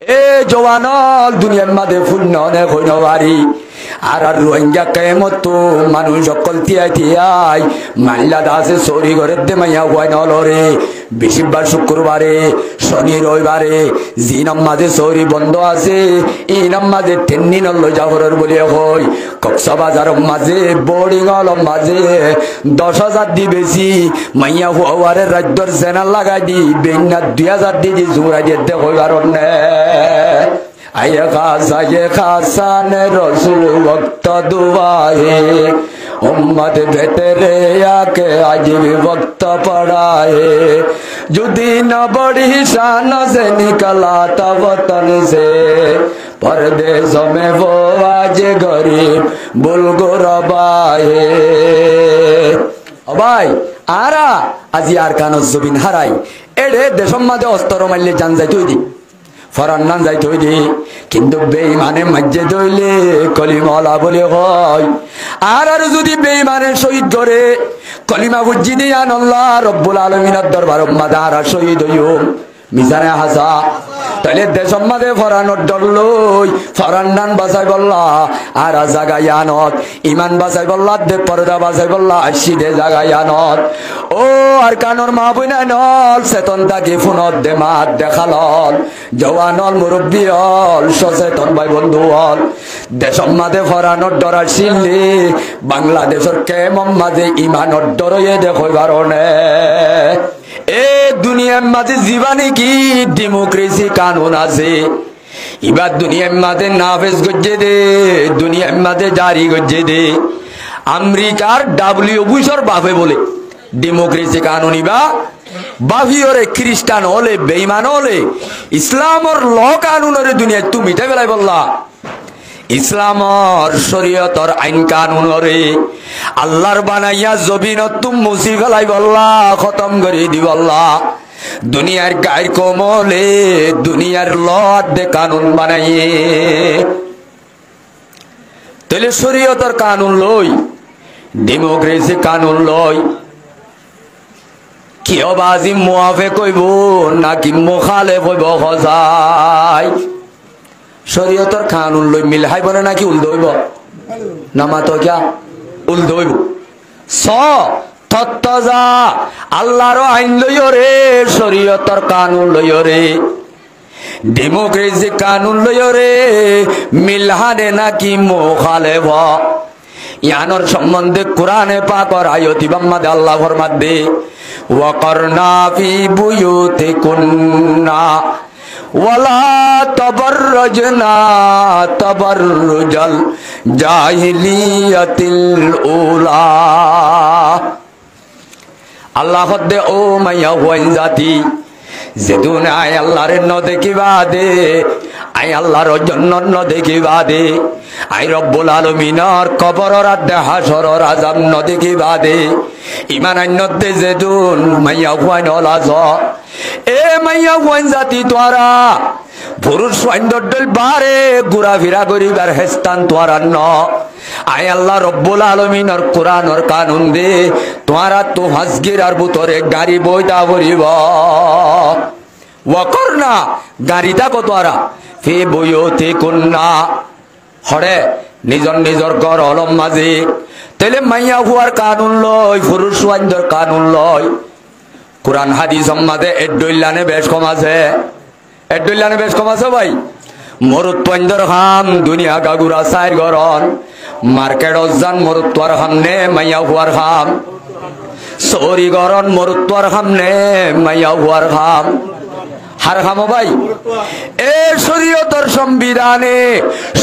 এ জওয়ানল দুনিয়ার মাঝে ফুল অনেক হইন বাড়ি আর রোহিঙ্গা কেমত মানুষ সকল তিয়াই তিয়াই মাল্লা দাসে চুরি করে দে মাইয়া হয় নলরে বেশিরভাগ শুক্রবারে শনি রবিবারে জি নামাজে চুরি বন্ধ আছে এই নামাজে টেন্নি নল যাহরের বলে হয় কক্সবাজারের মাঝে বোর্ডিং হলের মাঝে 10,000 দি বেশি মাইয়া হওয়ারে রাজ্যর জেনার লাগাই দি বেইনা 2,000 দি জোড়াই দিয়ে হইবার নে आये खासान रसूल वक्त दुआए उम्मत बेहतरे आके आज भी वक्त पढ़ाए जुदी न बड़ी शान से निकला था वतन से परदेशों में वो आज गरीब बुलगुरबाए भाई आरा आज यार कानो जुबिन हराई एडे देशों मादे अस्तरो मारले जान जाय तुई ফরান্নান যাইতে হইলে কিন্তু বেঈমানে মজ্জে দইলে কলিমাওয়ালা বলে হয় আর যদি বেঈমানের শহীদ করে কলিমা বুঝি দিয়ান আল্লাহ রব্বুল আলামিনের দরবার মাদা আর শহীদ হইও মিজানে হাসা তাহলে দেশের মাঝে ফরানোর ডর লই ফরান্নান বাঁচাই বললা আর জাগাই আনত ইমান বাঁচাই বললা দে পর্দা বাঁচাই বললা আসিদে জাগাই আনত ও আর কানোর মা বইনা নল চেতন তাকে ফোনত দে মাত দেখালল জওয়ানল মুরব্বী হল সচেতন ভাই বন্ধু হল দেশের মাঝে ফরানোর ডর আসিলে বাংলাদেশের কেমন মাঝে ইমানোর ডরয়ে দেখো বারণে এ দুনিয়ার মাঝে জীবানি কি ডেমোক্রেসি কানুন আছে এবার দুনিয়ার মাঝে নাফেজ গজ্জে দে দুনিয়ার মাঝে জারি গজ্জে দে আমেরিকার ডাব্লিউ বুশর বাপে বলে ডেমোক্রেসি কানুন ইবা বাভিওরে খ্রিস্টান হলে বেঈমান হলে ইসলামর ল কানুনরে দুনিয়া তুমি তাই বেলায় বললা ইসলামর শরীয়তর আইন কানুন রে আল্লাহর বানাইয়া জবিনত তুম মুসি ফেলাই বললা খতম করে দি বললা দুনিয়ার গায়ের কোমলে দুনিয়ার লত দে কানুন বানাইয়ে তাহলে শরীয়তর কানুন লই ডেমোক্রেসি কানুন লই কিয় বাজি মুআফে কইব নাকি মুখালেফ হইব হজাই শরীয়তর কানুন লই মিল হাইব না নাকি উল্টো হইব না মাতো কিয়া উল্টো হইব স তত্তজা আল্লাহর আইন লইও রে শরীয়তর কানুন লইও রে ডেমোক্রেসি কানুন লইও রে মিল হানে নাকি মুখালেফ ইয়ানোর সম্বন্ধে কোরআনে পাকর আয়াতি বাম্মাদে আল্লাহ ফরমাদে ওয়াকরনা ফি বুয়ুতিকুন্না ওয়ালা তাবাররাজনা তাবাররুজাল জাহিলিয়াতিল উলা আল্লাহ হদ্দে ও মাইয়া হইন জাতি যেদুন আয় আল্লাহর ন দেখিবা দে আই আল্লাহর জন্য ন দেখিবা দে আই রব্বুল আলামিনের কবরর আদে হাসরর আযাব ন দেখিবা দে ইমান আইনতে যেদুন মাইয়া হইন লাজ এ মাইয়া হইন জাতি তোরা পুরুষ সৈন্যদল বারে ঘুরা ফিরা করিবার হেস্তান তোরা ন আয় আল্লাহ রব্বুল আলামিনের কোরআনের কানুন দে তোরা তো হাজগিরার ভিতরে গাড়ি বইতা ভরিব ওয়াকরনা গাড়িটা কো তোরা ফি বুয়ুতিকুন্না হরে নিজর নিজর ঘর হলম মাঝে তেলে মাইয়া হুয়ার কানুন লয় পুরুষ সৈন্যর কানুন লয় কোরআন হাদিস মাঝে এডইলানে বেশ কম আছে এডইলানে বেশ কম আছে ভাই মরুত্বন্দর হাম দুনিয়া গাগুরা সাইর গরন মার্কেট অজান মরুত্বর হামনে মাইয়া হুয়ার হাম সরি গরন মরুত্বর হামনে মাইয়া হুয়ার হাম হার হাম ভাই এ শরীয়তর সংবিধানে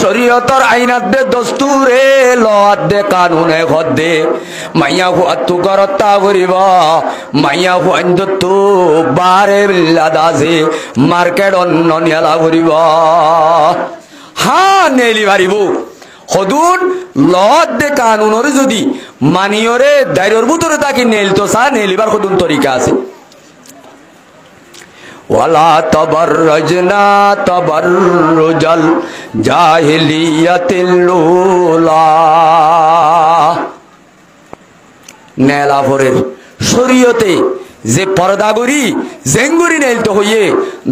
শরীয়তর আইনাত দে দস্তুরে লওয়াত দে কানুনে হদ্দে মাইয়া হুয়া তু করতা করিব মাইয়া হুয়াইন্দ তু বারে লাদাসে মার্কেট অন্য নিয়ালা করিব হা নেলি পারিব হদুন লওয়াত দে কানুনরে যদি মানিয়রে দাইরর ভিতরে তাকে নেল তো সা নেলিবার হদুন তরিকা আছে ওয়ালা তাবাররাজনা তাবাররুজাল জাহিলিয়াতিল উলা নেলাফরের শরীয়তে যে পর্দাগুড়ি জেঙ্গুরি নেলতে হইয়ে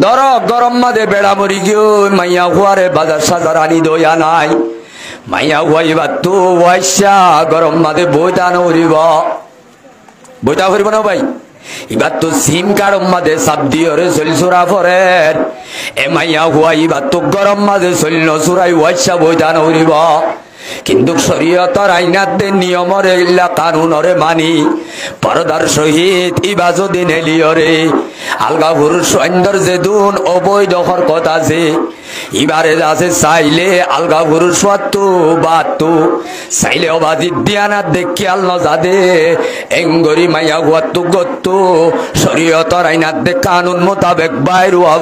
ধর গরম মাদে বেড়া মরি গিয়ে মাইয়া হুয়ারে বাজার সাজার আনি দইয়া নাই মাইয়া হুয়াইবা তো ওয়াইসা গরম মাদে বইতা নরিব বইতা করিব না ভাই এবার তো সিম কার্ড মাদে সাপ দিয়ে চলছুরা ফরের এ মাইয়া হুয়াইবা তো গরম মাদে চলল চুরাই ওয়াইসা বইতা নরিব কিন্তু শরীয়তর আইনাতে নিয়মরে ইল্লা কানুনরে মানি পরদার সহিত ইবা যদি নেলিয়রে আলগা পুরুষ সৈন্যর যে দুন অবৈধ হরকত আছে ইবারে আছে চাইলে আলগা পুরুষ তো বাতো চাইলে অবাধি দিয়ানাত দেখি আল নজাদে এঙ্গরি মাইয়া হুয়াতো গত্তো শরীয়তর আইনাতে কানুন মোতাবেক বাইর হওয়া